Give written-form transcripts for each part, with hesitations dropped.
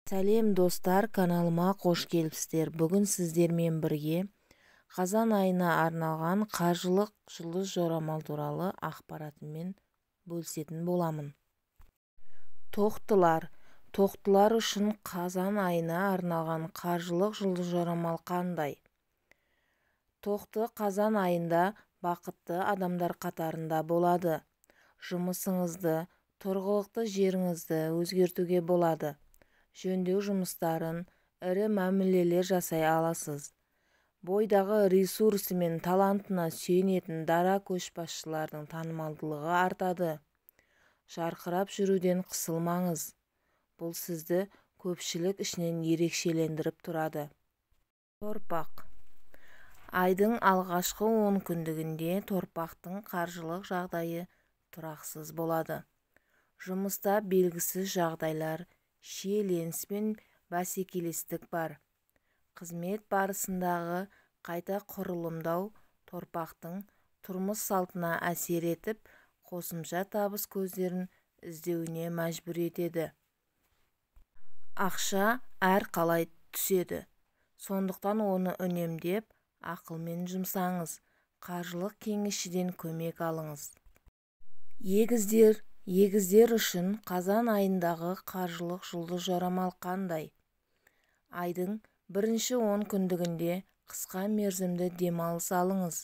Сәлем достар, каналыма қош келіпсіздер. Бүгін сіздермен бірге қазан айына арналған қажылық жұлдыз жорамал туралы ақпаратымен бөлісетін боламын. Тоқтылар үшін қазан айына арналған қажылық жұлдыз жорамал қандай? Тоқты қазан айында бақытты адамдар қатарында болады. Жұмысыңызды, тұрғылықты жеріңізді өзгертуге болады. Жөндеу жұмыстарын, ірі мәмілелер жасай аласыз. Бойдағы ресурсы мен талантына сүйенетін дара көшбасшылардың танымалдылығы артады. Жарқырап жүруден қысылмаңыз. Бұл сізді көпшілік ішінен ерекшелендіріп тұрады. Торпақ. Айдың алғашқы 10 күндігінде торпақтың қаржылық жағдайы тұрақсыз болады. Жұмыста белгісіз жағдайлар, шиеленіс пен бәсекелестік бар. Қызмет барысындағы қайта құрылымдау торпақтың тұрмыс салтына әсер етіп, қосымша табыс көздерін іздеуіне мәжбүр етеді. Ақша әр қалай түседі. Сондықтан оны үнемдеп, ақылмен жұмсаңыз. Қаржылық кеңесшіден көмек алыңыз. Егіздер үшін қазан айындағы қаржылық жұлдыз жорамал қандай? Айдың бірінші 10 күндігінде қысқа мерзімді демалыс алыңыз.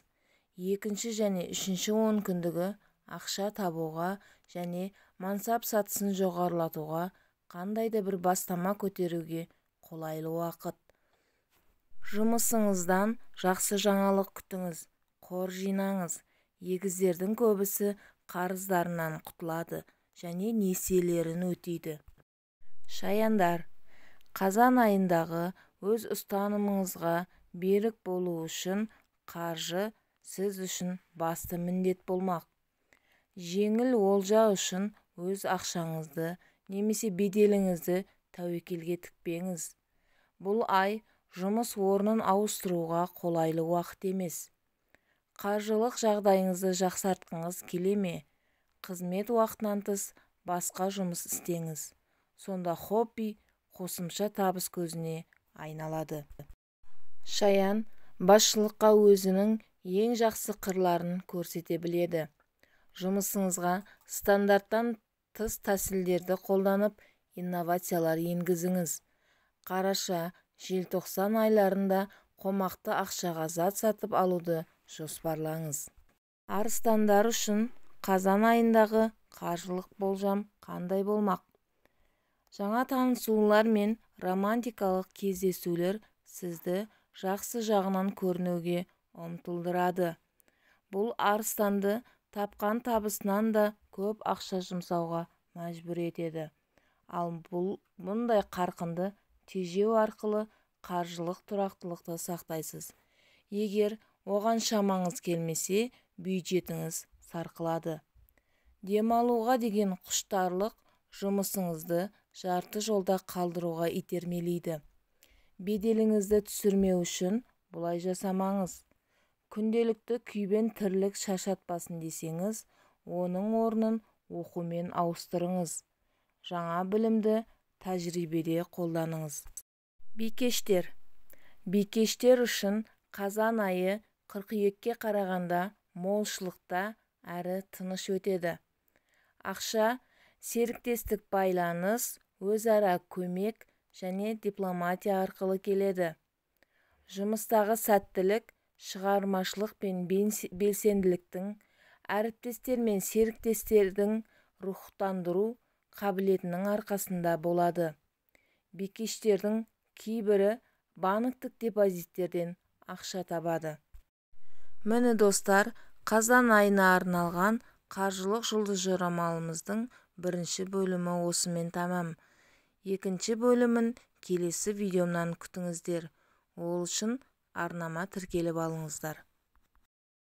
Екінші және үшінші 10 күндігі ақша табуға және мансап сатысын жоғарылатуға, қандай да бір бастама көтеруге қолайлы уақыт. Жұмысыңыздан жақсы жаңалық күтіңіз, қор жинаңыз. Егіздердің көбісі қарыздарынан құтылады және несиелерін өтейді. Шаяндар. Қазан айындағы өз ұстанымыңызға берік болу үшін қаржы сіз үшін басты міндет болмақ. Жеңіл олжа үшін өз ақшаңызды немесе беделіңізді тәуекелге тікпеңіз. Бұл ай жұмыс орнын ауыстыруға қолайлы уақыт емес. Қаржылық жағдайыңызды жақсартқыңыз келе ме? Қызмет уақытынан тыс басқа жұмыс істеңіз. Сонда хобби қосымша табыс көзіне айналады. Шаян басшылыққа өзінің ең жақсы қырларын көрсете біледі. Жұмысыңызға стандарттан тыс тәсілдерді қолданып, инновациялар енгізіңіз. Қараша-желтоқсан айларында қомақты ақшаға зат сатып алуды жоспарлаңыз. Арыстандар үшін қазан айындағы қаржылық болжам қандай болмақ? Жаңа танысулар мен романтикалық кездесулер сізді жақсы жағынан көрінуге ұмтылдырады. Бұл арыстанды тапқан табысынан да көп ақша жұмсауға мәжбүр етеді. Ал бұндай қарқынды тежеу арқылы қаржылық тұрақтылықты сақтайсыз. Егер оған шамаңыз келмесе, бюджетіңіз сарқылады. Демалуға деген құштарлық жұмысыңызды жарты жолда қалдыруға итермелейді. Беделіңізді түсірмеу үшін бұлай жасамаңыз. Күнделікті күйбен тірлік шаршатпасын десеңіз, оның орнын оқумен ауыстырыңыз. Жаңа білімді тәжірибеде қолданыңыз. Бикештер үшін қазан айы қыркүйекке қарағанда молшылықта әрі тыныш өтеді. Ақша, серіктестік байланыс, өзара көмек және дипломатия арқылы келеді. Жұмыстағы сәттілік, шығармашылық пен белсенділіктің, әріптестер мен серіктестердің рухтандыру қабілетінің арқасында болады. Бикештердің кейбірі банктік депозиттерден ақша табады. Міне достар, қазан айына арналған қаржылық жұлдыз жорамалымыздың бірінші бөлімі осымен тамам. Екінші бөлімін келесі видеомнан күтіңіздер. Ол үшін арнама тіркеліп алыңыздар.